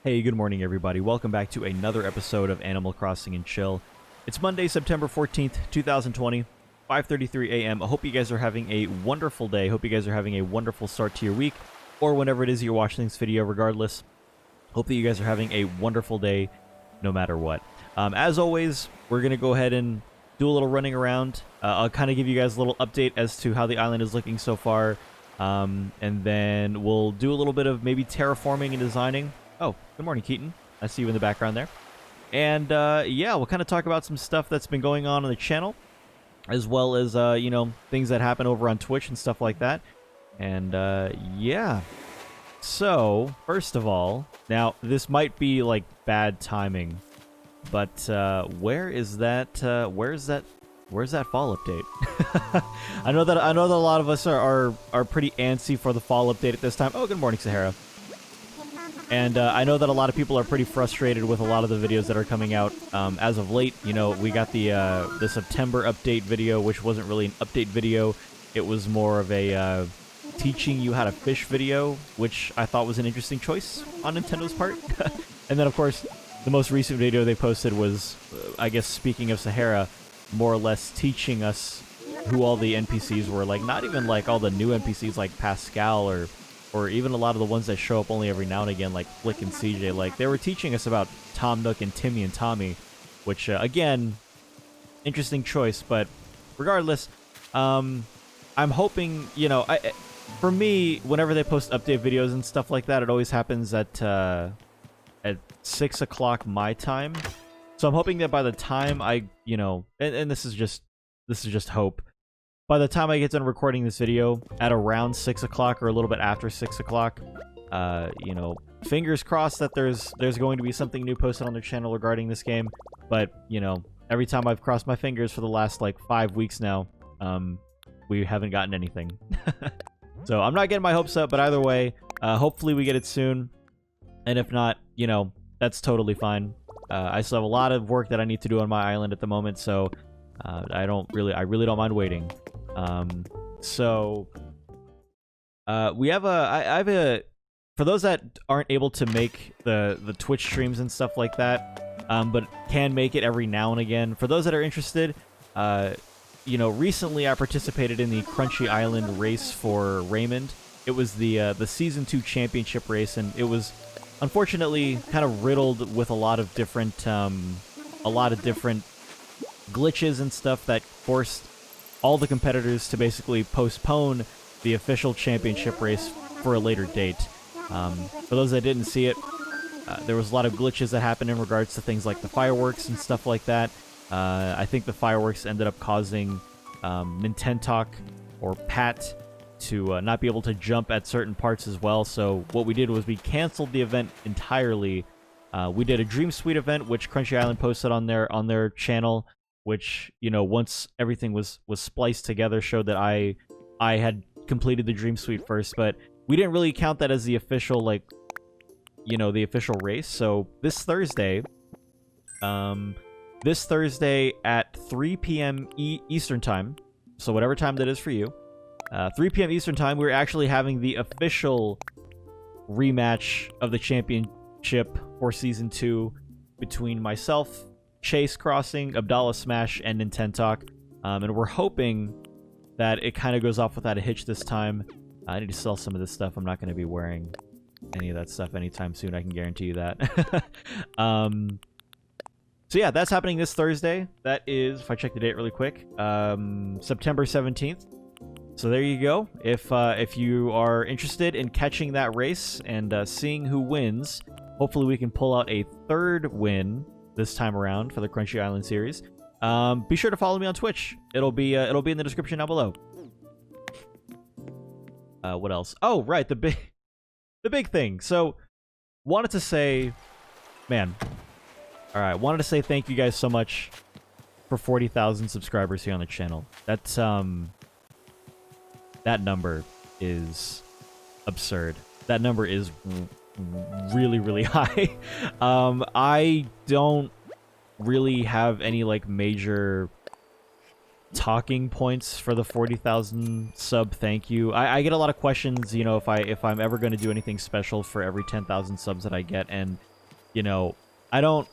Hey, good morning everybody. Welcome back to another episode of Animal Crossing and Chill. It's Monday, September 14th, 2020, 5:33 a.m. I hope you guys are having a wonderful day. Hope you guys are having a wonderful start to your week, or whenever it is you're watching this video, regardless. Hope that you guys are having a wonderful day, no matter what. As always, we're going to go ahead and do a little running around. I'll kind of give you guys a little update as to how the island is looking so far. And then we'll do a little bit of maybe terraforming and designing. Oh, good morning, Keaton. I see you in the background there. And, yeah, we'll kind of talk about some stuff that's been going on the channel, as well as, you know, things that happen over on Twitch and stuff like that. And, yeah. So, first of all, now, this might be, like, bad timing, but, where's that fall update? I know that a lot of us are pretty antsy for the fall update at this time. Oh, good morning, Sahara. And I know that a lot of people are pretty frustrated with a lot of the videos that are coming out as of late. You know, we got the September update video, which wasn't really an update video. It was more of a teaching you how to fish video, which I thought was an interesting choice on Nintendo's part. And then, of course, the most recent video they posted was, I guess, speaking of Sahara, more or less teaching us who all the NPCs were. Like, not even like all the new NPCs like Pascal or even a lot of the ones that show up only every now and again, like Flick and CJ. Like, they were teaching us about Tom Nook and Timmy and Tommy, which, again, interesting choice. But regardless, I'm hoping, you know, for me, whenever they post update videos and stuff like that, it always happens at 6 o'clock my time. So I'm hoping that by the time I, you know, and this is just hope. By the time I get done recording this video at around 6 o'clock or a little bit after 6 o'clock, you know, fingers crossed that there's going to be something new posted on their channel regarding this game. But, you know, every time I've crossed my fingers for the last, like, 5 weeks now, we haven't gotten anything. So I'm not getting my hopes up, but either way, hopefully we get it soon. And if not, you know, that's totally fine. I still have a lot of work that I need to do on my island at the moment, so I really don't mind waiting. We have for those that aren't able to make the Twitch streams and stuff like that, but can make it every now and again, for those that are interested, you know, recently I participated in the Crunchy Island race for Raymond. It was the Season 2 championship race, and it was unfortunately kind of riddled with a lot of different glitches and stuff that forced all the competitors to basically postpone the official championship race for a later date. For those that didn't see it, there was a lot of glitches that happened in regards to things like the fireworks and stuff like that. I think the fireworks ended up causing Nintentalk or Pat to not be able to jump at certain parts as well. So what we did was we canceled the event entirely. We did a Dream Suite event, which Crunchy Island posted on their channel, which, you know, once everything was spliced together, showed that I had completed the Dream Suite first, but we didn't really count that as the official, like, you know, the official race. So this Thursday at 3 p.m. Eastern Time, so whatever time that is for you, 3 p.m. Eastern Time, we're actually having the official rematch of the championship for Season 2 between myself, Chase Crossing, Abdallah Smash, and Nintentalk. And we're hoping that it kind of goes off without a hitch this time. I need to sell some of this stuff. I'm not going to be wearing any of that stuff anytime soon, I can guarantee you that. So yeah, that's happening this Thursday. That is, if I check the date really quick, September 17th. So there you go. If you are interested in catching that race and seeing who wins, hopefully we can pull out a third win this time around for the Crunchy Island series. Be sure to follow me on Twitch. It'll be in the description down below. What else? Oh, right, the big thing. So, wanted to say, man. All right, wanted to say thank you guys so much for 40,000 subscribers here on the channel. That's that number is absurd. That number is really, really high. I don't really have any, like, major talking points for the 40,000 sub thank you. I get a lot of questions, you know, if I'm ever going to do anything special for every 10,000 subs that I get, and you know, I don't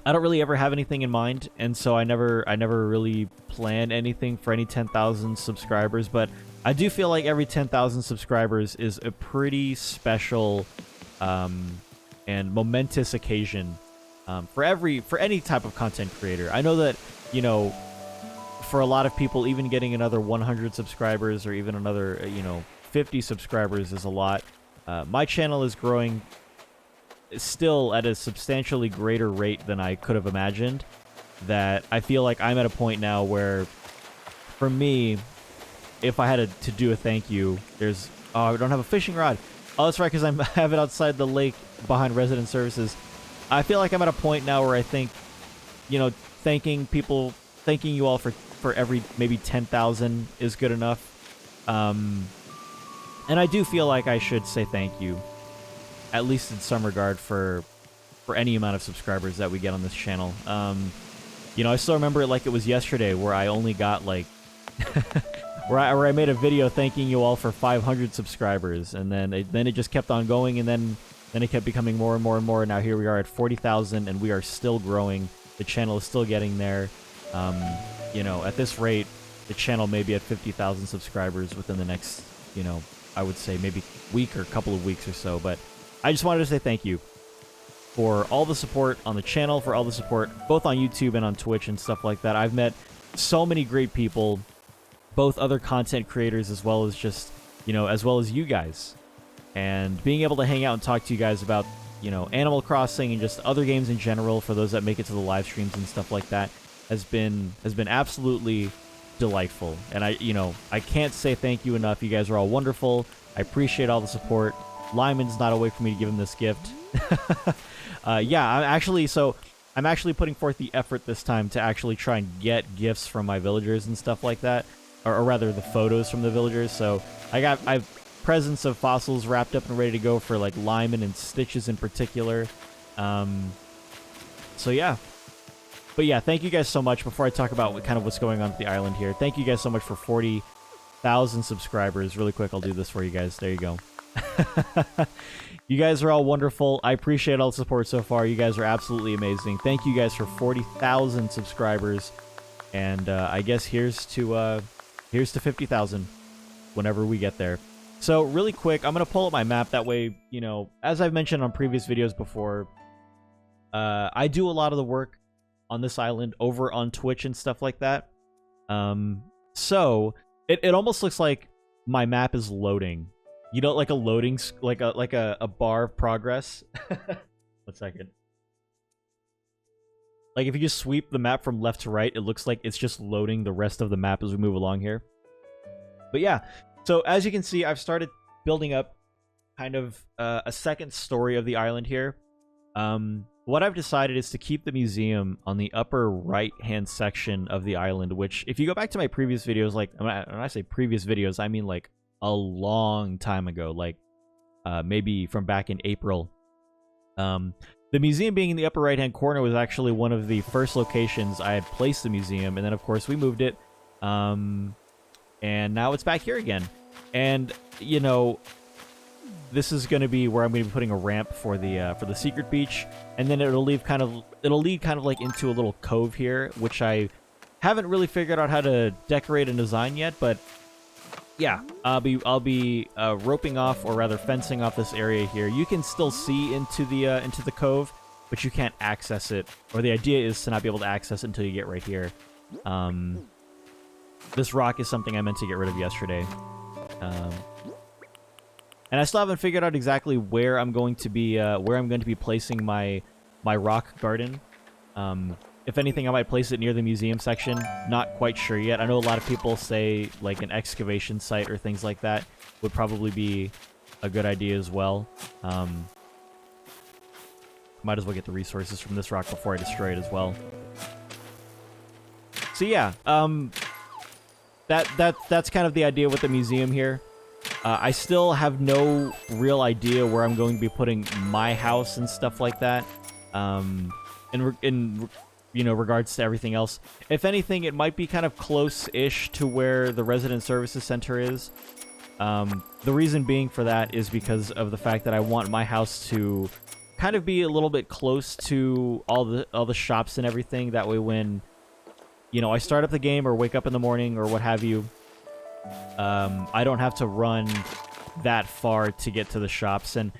really ever have anything in mind, and so I never really plan anything for any 10,000 subscribers, but I do feel like every 10,000 subscribers is a pretty special and momentous occasion for any type of content creator. I know that, you know, for a lot of people, even getting another 100 subscribers or even another, 50 subscribers is a lot. My channel is growing still at a substantially greater rate than I could have imagined, that I feel like I'm at a point now where, for me, if I had to do a thank you, there's... Oh, I don't have a fishing rod. Oh, that's right, because I have it outside the lake behind resident services. I feel like I'm at a point now where I think, thanking you all for every maybe 10,000 is good enough. And I do feel like I should say thank you, at least in some regard, for any amount of subscribers that we get on this channel. I still remember it like it was yesterday, where I only got like where I made a video thanking you all for 500 subscribers, and then it just kept on going, and then it kept becoming more and more and more. And now here we are at 40,000, and we are still growing. The channel is still getting there. At this rate, the channel may be at 50,000 subscribers within the next, I would say maybe week or couple of weeks or so. But I just wanted to say thank you for all the support on the channel, for all the support both on YouTube and on Twitch and stuff like that. I've met so many great people, both other content creators as well as just, as well as you guys. And being able to hang out and talk to you guys about, Animal Crossing and just other games in general, for those that make it to the live streams and stuff like that, has been absolutely delightful. And I can't say thank you enough. You guys are all wonderful. I appreciate all the support. Lyman's not a way for me to give him this gift. Yeah, I'm actually putting forth the effort this time to actually try and get gifts from my villagers and stuff like that, or rather the photos from the villagers. So I've presents of fossils wrapped up and ready to go for like Lyman and Stitches in particular. So yeah. But yeah, thank you guys so much. Before I talk about what's going on at the island here, thank you guys so much for 40,000 subscribers. Really quick, I'll do this for you guys. There you go. You guys are all wonderful. I appreciate all the support so far. You guys are absolutely amazing. Thank you guys for 40,000 subscribers. And I guess here's to 50,000 whenever we get there. So really quick, I'm going to pull up my map. That way, as I've mentioned on previous videos before, I do a lot of the work on this island over on Twitch and stuff like that. So it almost looks like my map is loading. Like a loading, like a bar of progress. 1 second. Like if you just sweep the map from left to right, it looks like it's just loading the rest of the map as we move along here. But yeah, so as you can see, I've started building up kind of a second story of the island here. What I've decided is to keep the museum on the upper right-hand section of the island, which, if you go back to my previous videos, like, when I say previous videos, I mean, like, a long time ago, like, maybe from back in April. The museum being in the upper right-hand corner was actually one of the first locations I had placed the museum, and then, of course, we moved it, and now it's back here again. And, this is going to be where I'm going to be putting a ramp for the secret beach, and then it'll lead kind of like into a little cove here, which I haven't really figured out how to decorate and design yet. But yeah, I'll be roping off, or rather fencing off, this area here. You can still see into the cove, but you can't access it. Or the idea is to not be able to access it until you get right here. This rock is something I meant to get rid of yesterday. And I still haven't figured out exactly where I'm going to be placing my rock garden. If anything, I might place it near the museum section. Not quite sure yet. I know a lot of people say like an excavation site or things like that would probably be a good idea as well. Might as well get the resources from this rock before I destroy it as well. So yeah, that's kind of the idea with the museum here. I still have no real idea where I'm going to be putting my house and stuff like that. In regards to everything else. If anything, it might be kind of close-ish to where the Resident Services Center is. The reason being for that is because of the fact that I want my house to kind of be a little bit close to all the shops and everything. That way when, you know, I start up the game or wake up in the morning or what have you, I don't have to run that far to get to the shops, and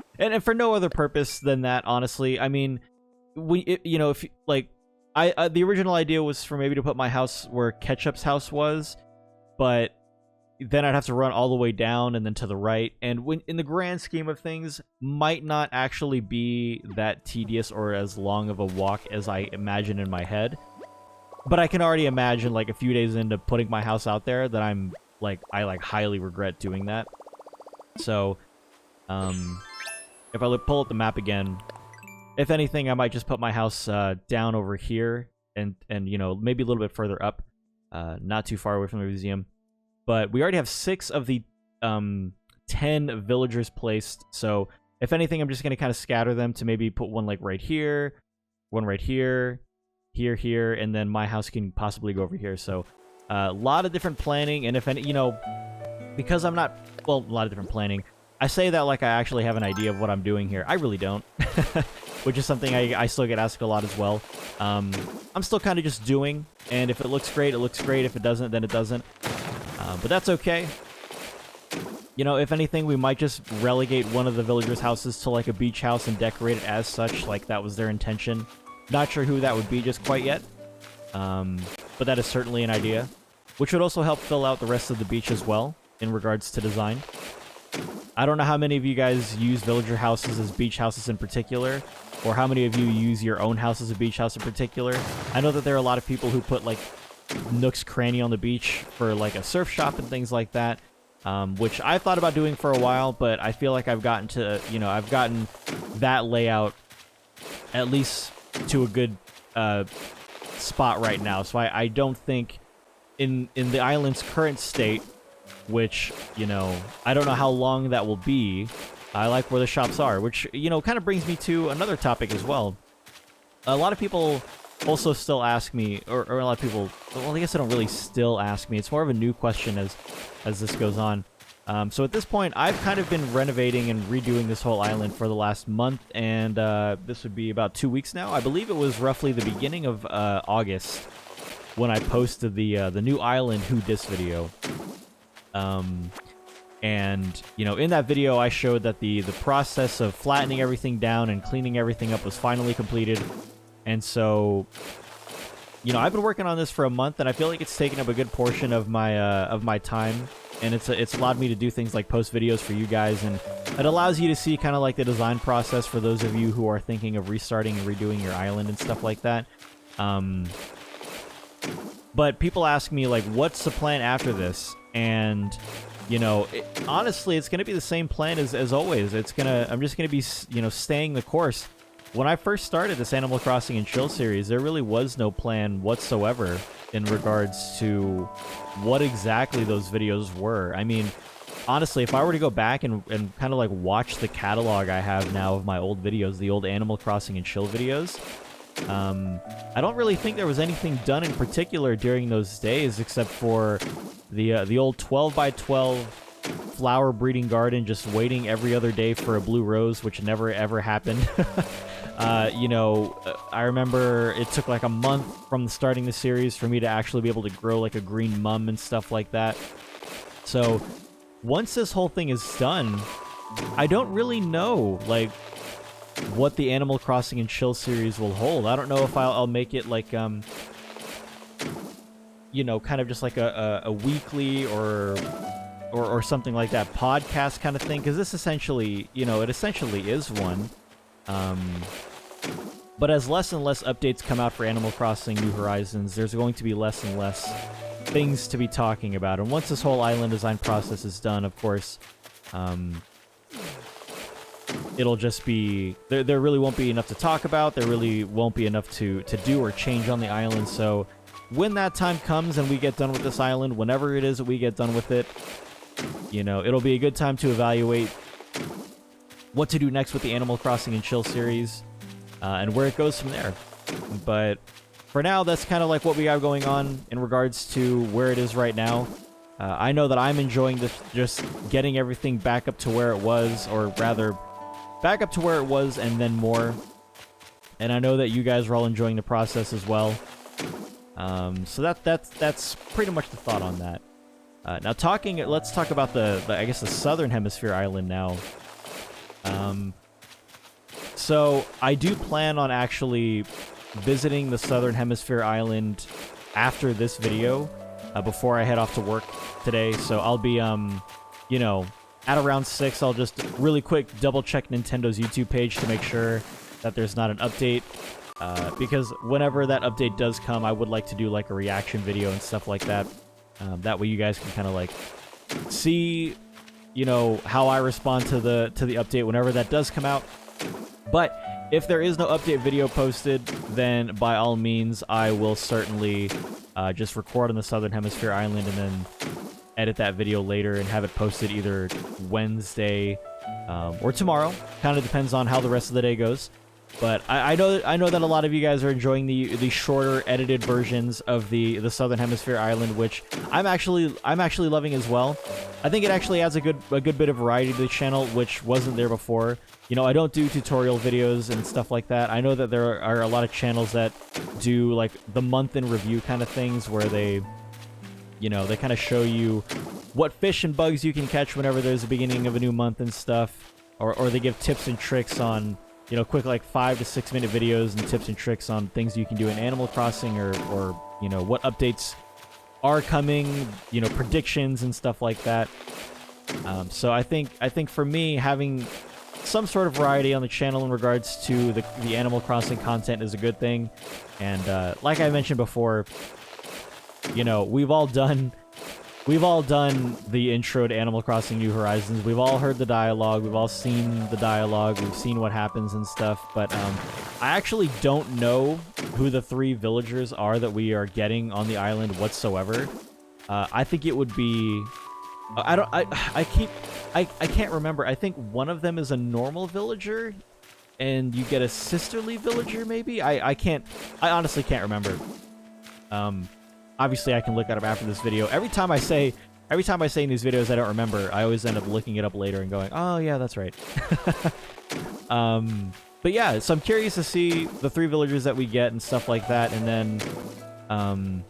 for no other purpose than that, honestly. I mean, you know, if like the original idea was for maybe to put my house where Ketchup's house was, but then I'd have to run all the way down and then to the right, and when in the grand scheme of things, might not actually be that tedious or as long of a walk as I imagine in my head. But I can already imagine, like, a few days into putting my house out there, that I highly regret doing that. So, if I pull up the map again, if anything, I might just put my house down over here, and you know, maybe a little bit further up, not too far away from the museum. But we already have 6 of the 10 villagers placed. So, if anything, I'm just gonna kind of scatter them to maybe put one like right here, one right here, here, and then my house can possibly go over here. So, a lot of different planning, and if any, you know, because I'm not, well, a lot of different planning. I say that like I actually have an idea of what I'm doing here. I really don't, which is something I still get asked a lot as well. I'm still kind of just doing, and if it looks great, it looks great. If it doesn't, then it doesn't. But that's okay. You know, if anything, we might just relegate one of the villagers' houses to like a beach house and decorate it as such, like that was their intention. Not sure who that would be just quite yet, but that is certainly an idea, which would also help fill out the rest of the beach as well in regards to design. I don't know how many of you guys use villager houses as beach houses in particular, or how many of you use your own house as a beach house in particular. I know that there are a lot of people who put like Nook's Cranny on the beach for like a surf shop and things like that, which I've thought about doing for a while, but I feel like I've gotten to, you know, I've gotten that layout at least to a good spot right now. So I don't think in the island's current state, which, you know, I don't know how long that will be, I like where the shops are, which, you know, kind of brings me to another topic as well. A lot of people also still ask me, or a lot of people, well, I guess they don't really still ask me. It's more of a new question as this goes on. So at this point, I've kind of been renovating and redoing this whole island for the last month, and this would be about 2 weeks now. I believe it was roughly the beginning of August when I posted the new island Who Dis video. And, you know, in that video, I showed that the process of flattening everything down and cleaning everything up was finally completed. And so, you know, I've been working on this for a month, and I feel like it's taken up a good portion of my time. And it's allowed me to do things like post videos for you guys, and it allows you to see kind of like the design process for those of you who are thinking of restarting and redoing your island and stuff like that. But people ask me, like, what's the plan after this? And, you know, honestly, it's going to be the same plan as always. I'm just going to be, you know, staying the course. When I first started this Animal Crossing and Chill series, there really was no plan whatsoever in regards to what exactly those videos were. I mean, honestly, if I were to go back and kind of like watch the catalog I have now of my old videos, the old Animal Crossing and Chill videos, I don't really think there was anything done in particular during those days except for the old 12 by 12 flower breeding garden, just waiting every other day for a blue rose, which never ever happened. You know, I remember it took like a month from starting the series for me to actually be able to grow like a green mum and stuff like that. So once this whole thing is done, I don't really know like what the Animal Crossing and Chill series will hold. I don't know if I'll make it like you know, kind of just like a weekly or something like that podcast kind of thing, because this essentially, you know, it essentially is one. But as less and less updates come out for Animal Crossing New Horizons, there's going to be less and less things to be talking about. And once this whole island design process is done, of course, it'll just be, there really won't be enough to talk about. There really won't be enough to do or change on the island. So when that time comes and we get done with this island, whenever it is that we get done with it, you know, it'll be a good time to evaluate what to do next with the Animal Crossing and Chill series, and where it goes from there. But for now, that's kind of like what we have going on in regards to where it is right now. I know that I'm enjoying this, just getting everything back up to where it was, or rather back up to where it was and then more. And I know that you guys are all enjoying the process as well. So that's pretty much the thought on that. Now let's talk about the I guess the southern hemisphere island now. So I do plan on actually visiting the southern hemisphere island after this video, before I head off to work today. So I'll be, you know, at around 6, I'll just really quick double check Nintendo's YouTube page to make sure that there's not an update. Because whenever that update does come, I would like to do like a reaction video and stuff like that. That way you guys can kind of like see, you know, how I respond to the update whenever that does come out. But if there is no update video posted, then by all means, I will certainly just record on the southern hemisphere island and then edit that video later and have it posted either Wednesday or tomorrow. Kind of depends on how the rest of the day goes. But I know that a lot of you guys are enjoying the shorter edited versions of the southern hemisphere island, which I'm actually loving as well. I think it actually adds a good bit of variety to the channel, which wasn't there before. You know, I don't do tutorial videos and stuff like that. I know that there are a lot of channels that do like the month in review kind of things where they, you know, they kind of show you what fish and bugs you can catch whenever there's the beginning of a new month and stuff, or they give tips and tricks on, you know, quick like 5 to 6 minute videos and tips and tricks on things you can do in Animal Crossing, or you know, what updates are coming, you know, predictions and stuff like that. So I think for me, having some sort of variety on the channel in regards to the Animal Crossing content is a good thing. And like I mentioned before, you know, we've all done the intro to Animal Crossing New Horizons. We've all heard the dialogue. We've all seen the dialogue. We've seen what happens and stuff. But I actually don't know who the 3 villagers are that we are getting on the island whatsoever. I think it would be... I can't remember. I think one of them is a normal villager, and you get a sisterly villager, maybe? I honestly can't remember. Obviously, I can look that up after this video. Every time I say in these videos I don't remember, I always end up looking it up later and going, oh yeah, that's right. But yeah, so I'm curious to see the 3 villagers that we get and stuff like that, and then,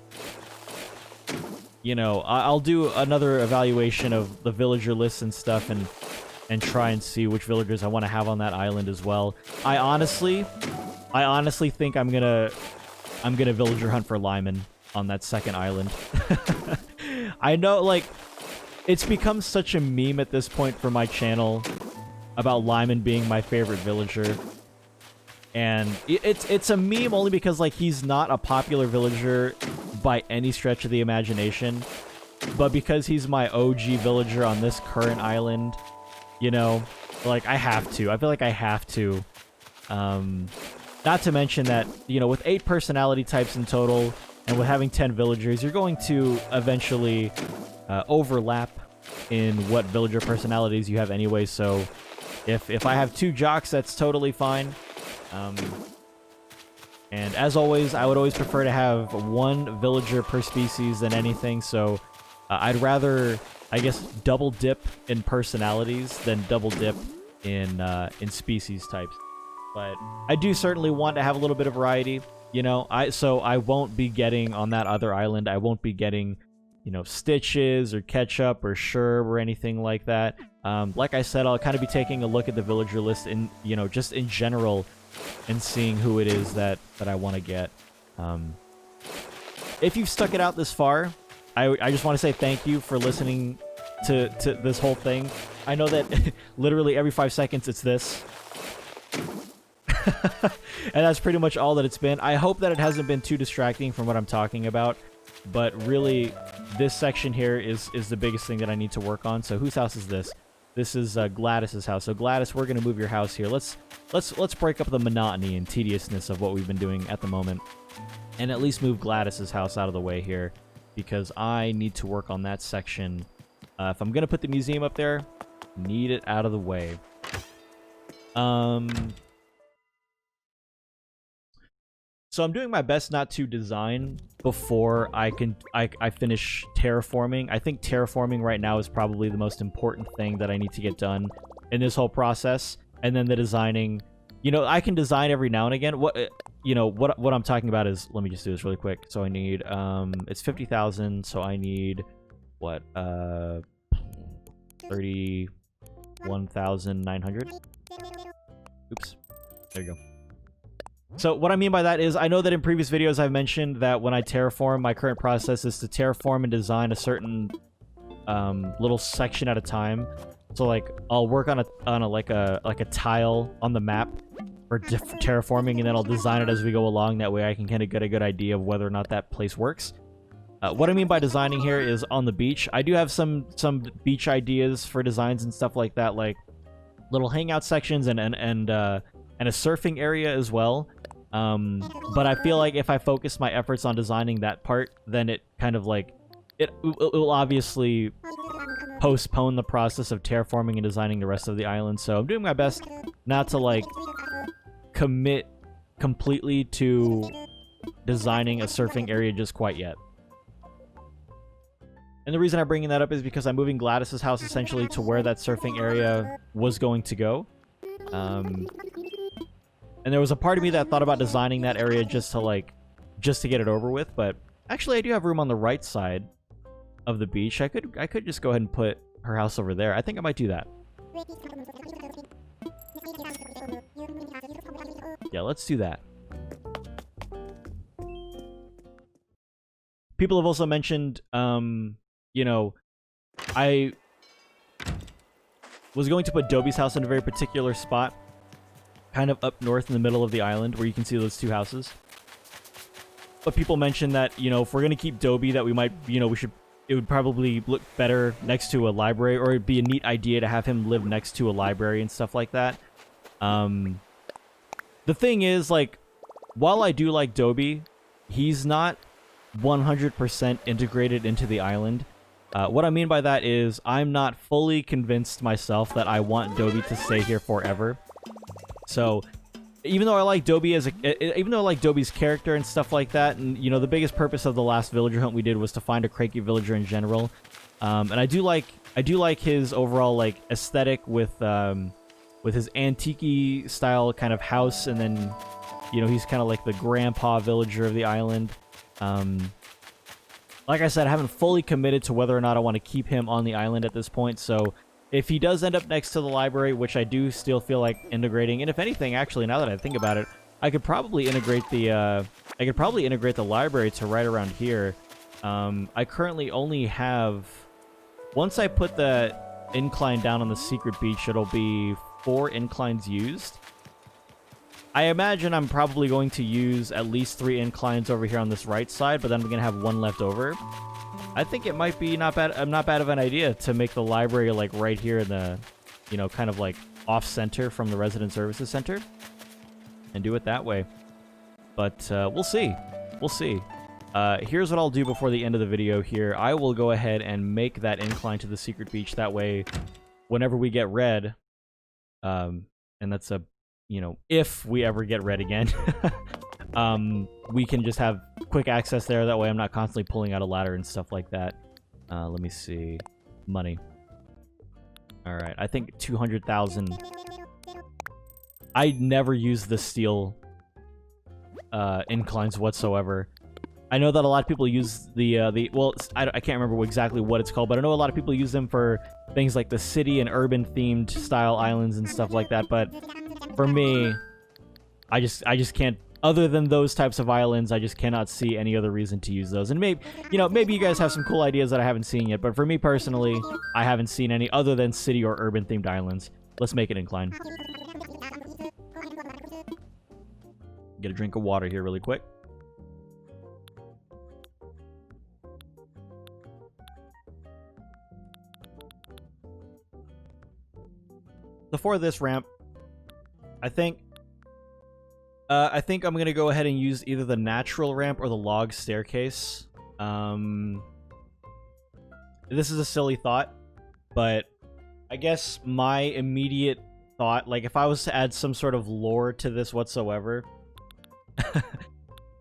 you know, I'll do another evaluation of the villager lists and stuff, and try and see which villagers I want to have on that island as well. I honestly think I'm gonna villager hunt for Lyman on that second island. I know, like, it's become such a meme at this point for my channel about Lyman being my favorite villager. And it's a meme only because, like, he's not a popular villager by any stretch of the imagination. But because he's my OG villager on this current island, you know, like, I have to. I feel like I have to. Not to mention that, you know, with 8 personality types in total, and with having 10 villagers, you're going to eventually overlap in what villager personalities you have anyway. So if I have 2 jocks, that's totally fine. And as always, I would always prefer to have 1 villager per species than anything. So I'd rather, I guess, double dip in personalities than double dip in species types. But I do certainly want to have a little bit of variety. You know, so I won't be getting on that other island. I won't be getting, you know, Stitches or Ketchup or Sherb or anything like that. Like I said, I'll kind of be taking a look at the villager list in, you know, just in general, and seeing who it is that I want to get. If you've stuck it out this far, I just want to say thank you for listening to this whole thing. I know that literally every 5 seconds it's this. And that's pretty much all that it's been. I hope that it hasn't been too distracting from what I'm talking about, but really this section here is the biggest thing that I need to work on. So whose house is this? This is Gladys's house. So Gladys, we're gonna move your house here. Let's break up the monotony and tediousness of what we've been doing at the moment, and at least move Gladys's house out of the way here, because I need to work on that section. If I'm gonna put the museum up there, need it out of the way. So I'm doing my best not to design before I finish terraforming. I think terraforming right now is probably the most important thing that I need to get done in this whole process. and then the designing. You know, I can design every now and again. What what I'm talking about is, let me just do this really quick. So I need it's 50,000, so I need what 31,900. Oops, there you go. So what I mean by that is, I know that in previous videos I've mentioned that when I terraform, my current process is to terraform and design a certain little section at a time. So like I'll work on a tile on the map for terraforming, and then I'll design it as we go along. That way I can kind of get a good idea of whether or not that place works. What I mean by designing here is on the beach. I do have some beach ideas for designs and stuff like that, like little hangout sections and a surfing area as well. But I feel like if I focus my efforts on designing that part, then it kind of like it will obviously postpone the process of terraforming and designing the rest of the island. So I'm doing my best not to like commit completely to designing a surfing area just quite yet. And the reason I'm bringing that up is because I'm moving Gladys's house essentially to where that surfing area was going to go. And there was a part of me that thought about designing that area just to get it over with, but actually I do have room on the right side of the beach. I could just go ahead and put her house over there. I think I might do that. Yeah, let's do that. People have also mentioned, you know, I was going to put Dobie's house in a very particular spot, kind of up north in the middle of the island where you can see those two houses. But people mentioned that, you know, if we're going to keep Dobie, that we might, you know, it would probably look better next to a library, or it'd be a neat idea to have him live next to a library and stuff like that. The thing is, like, while I do like Dobie, he's not 100% integrated into the island. What I mean by that is I'm not fully convinced myself that I want Dobie to stay here forever. So even though I like Dobie even though I like Dobie's character and stuff like that, and you know, the biggest purpose of the last villager hunt we did was to find a cranky villager in general, and I do like his overall like aesthetic with his antique style kind of house, and then, you know, he's kind of like the grandpa villager of the island. Like I said, I haven't fully committed to whether or not I want to keep him on the island at this point, so if he does end up next to the library, which I do still feel like integrating, and if anything, actually, now that I think about it, I could probably integrate the library to right around here. I currently only have, once I put the incline down on the secret beach, it'll be 4 inclines used. I imagine I'm probably going to use at least 3 inclines over here on this right side, but then I'm going to have 1 left over. I think it might be not bad of an idea to make the library like right here in the, you know, kind of like off-center from the Resident Services Center, and do it that way. But we'll see. We'll see. Here's what I'll do before the end of the video here. I will go ahead and make that incline to the secret beach. That way, whenever we get red, and that's a, you know, if we ever get red again, we can just have quick access there. That way I'm not constantly pulling out a ladder and stuff like that. Let me see. Money. Alright, I think 200,000. I never use the steel inclines whatsoever. I know that a lot of people use well, I can't remember exactly what it's called, but I know a lot of people use them for things like the city and urban themed style islands and stuff like that, but for me, I just can't, other than those types of islands, I just cannot see any other reason to use those. And maybe, you know, maybe you guys have some cool ideas that I haven't seen yet, but for me personally, I haven't seen any other than city or urban themed islands. Let's make it incline. Get a drink of water here really quick. Before this ramp, I think I'm gonna go ahead and use either the natural ramp or the log staircase. This is a silly thought, but I guess my immediate thought, like if I was to add some sort of lore to this whatsoever,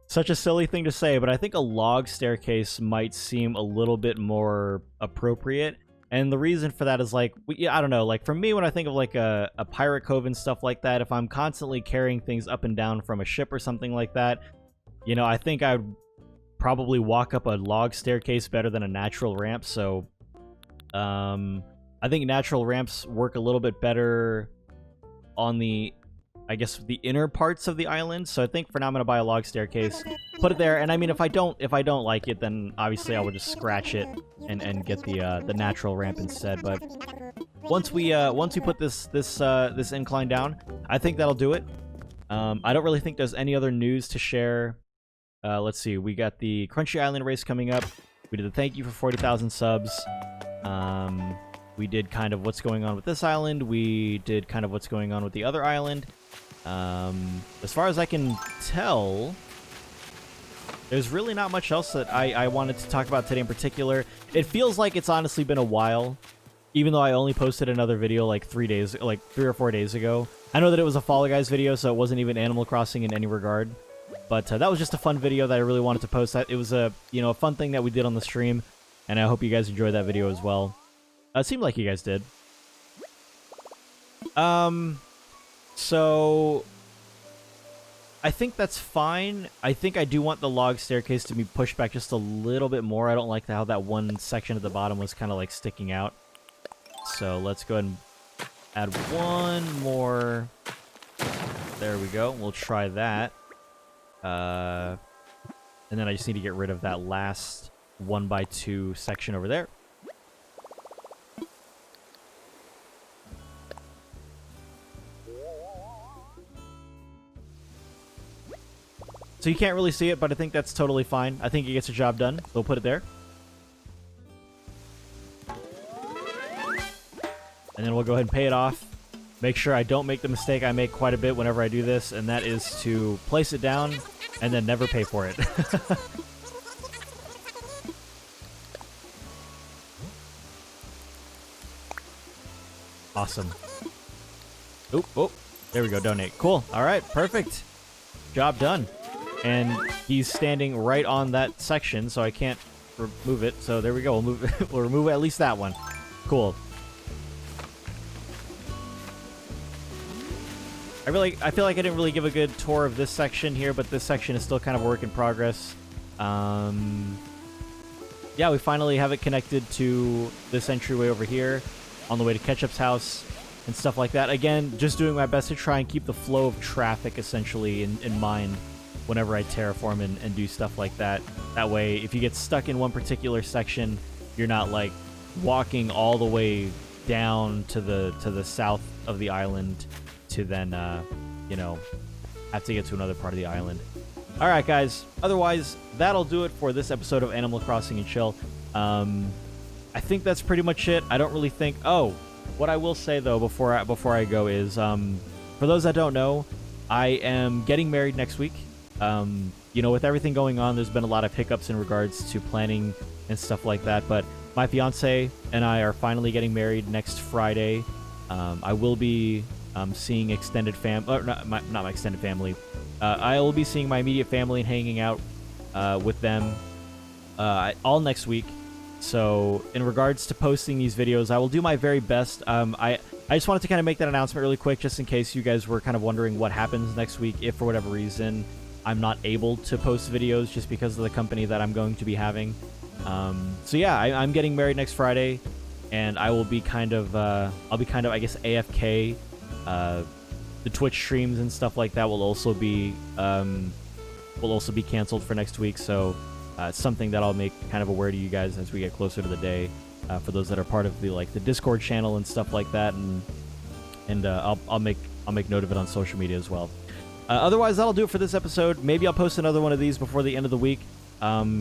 such a silly thing to say, but I think a log staircase might seem a little bit more appropriate. And the reason for that is like, yeah, I don't know, like for me, when I think of like a pirate cove and stuff like that, if I'm constantly carrying things up and down from a ship or something like that, you know, I think I would probably walk up a log staircase better than a natural ramp. So I think natural ramps work a little bit better on the, I guess, the inner parts of the island. So I think for now I'm gonna buy a log staircase, put it there, and I mean, if I don't like it, then obviously I will just scratch it and get the natural ramp instead. But once we put this incline down, I think that'll do it. I don't really think there's any other news to share. Let's see, we got the Crunchy Island race coming up. We did the thank you for 40,000 subs. We did kind of what's going on with this island. We did kind of what's going on with the other island. As far as I can tell, there's really not much else that I wanted to talk about today in particular. It feels like it's honestly been a while, even though I only posted another video like 3 or 4 days ago. I know that it was a Fall Guys video, so it wasn't even Animal Crossing in any regard. But that was just a fun video that I really wanted to post. It was a fun thing that we did on the stream, and I hope you guys enjoyed that video as well. It seemed like you guys did. So I think that's fine. I think I do want the log staircase to be pushed back just a little bit more. I don't like how that one section at the bottom was kind of like sticking out. So let's go ahead and add one more. There we go. We'll try that. And then I just need to get rid of that last 1x2 section over there. So you can't really see it, but I think that's totally fine. I think it gets the job done. We'll put it there. And then we'll go ahead and pay it off. Make sure I don't make the mistake I make quite a bit whenever I do this, and that is to place it down and then never pay for it. Awesome. Oop, oh, there we go, donate. Cool. All right, perfect. Job done. And he's standing right on that section, so I can't remove it. So there we go. We'll move it. We'll remove at least that one. Cool. I feel like I didn't really give a good tour of this section here, but this section is still kind of a work in progress. Yeah, we finally have it connected to this entryway over here on the way to Ketchup's house and stuff like that. Again, just doing my best to try and keep the flow of traffic essentially in mind whenever I terraform and do stuff like that. That way, if you get stuck in one particular section, you're not like walking all the way down to the south of the island to then, you know, have to get to another part of the island. All right, guys. Otherwise, that'll do it for this episode of Animal Crossing and Chill. I think that's pretty much it. I don't really think... Oh, what I will say, though, before I go is, for those that don't know, I am getting married next week. You know, with everything going on, there's been a lot of hiccups in regards to planning and stuff like that, but my fiance and I are finally getting married next Friday. I will be seeing extended not my extended family. I will be seeing my immediate family and hanging out with them all next week. So in regards to posting these videos, I will do my very best. I just wanted to kind of make that announcement really quick, just in case you guys were kind of wondering what happens next week if for whatever reason I'm not able to post videos just because of the company that I'm going to be having. So yeah, I'm getting married next Friday, and I will be kind of I guess AFK. The Twitch streams and stuff like that will also be canceled for next week. So it's something that I'll make kind of aware to you guys as we get closer to the day. For those that are part of the Discord channel and stuff like that, and I'll make note of it on social media as well. Otherwise, that'll do it for this episode. Maybe I'll post another one of these before the end of the week. Yeah,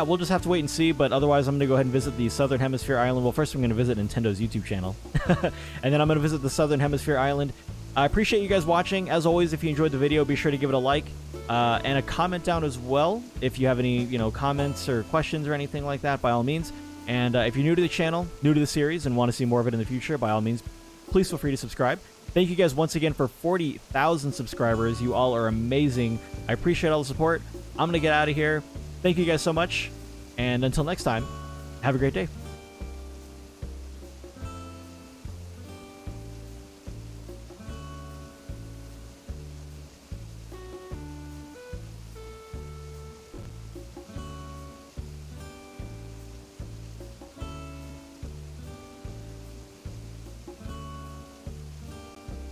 we'll just have to wait and see, but otherwise I'm going to go ahead and visit the Southern Hemisphere Island. Well, first I'm going to visit Nintendo's YouTube channel, and then I'm going to visit the Southern Hemisphere Island. I appreciate you guys watching. As always, if you enjoyed the video, be sure to give it a like and a comment down as well. If you have any comments or questions or anything like that, by all means. And if you're new to the channel, new to the series, and want to see more of it in the future, by all means, please feel free to subscribe. Thank you guys once again for 40,000 subscribers. You all are amazing. I appreciate all the support. I'm going to get out of here. Thank you guys so much, and until next time, have a great day.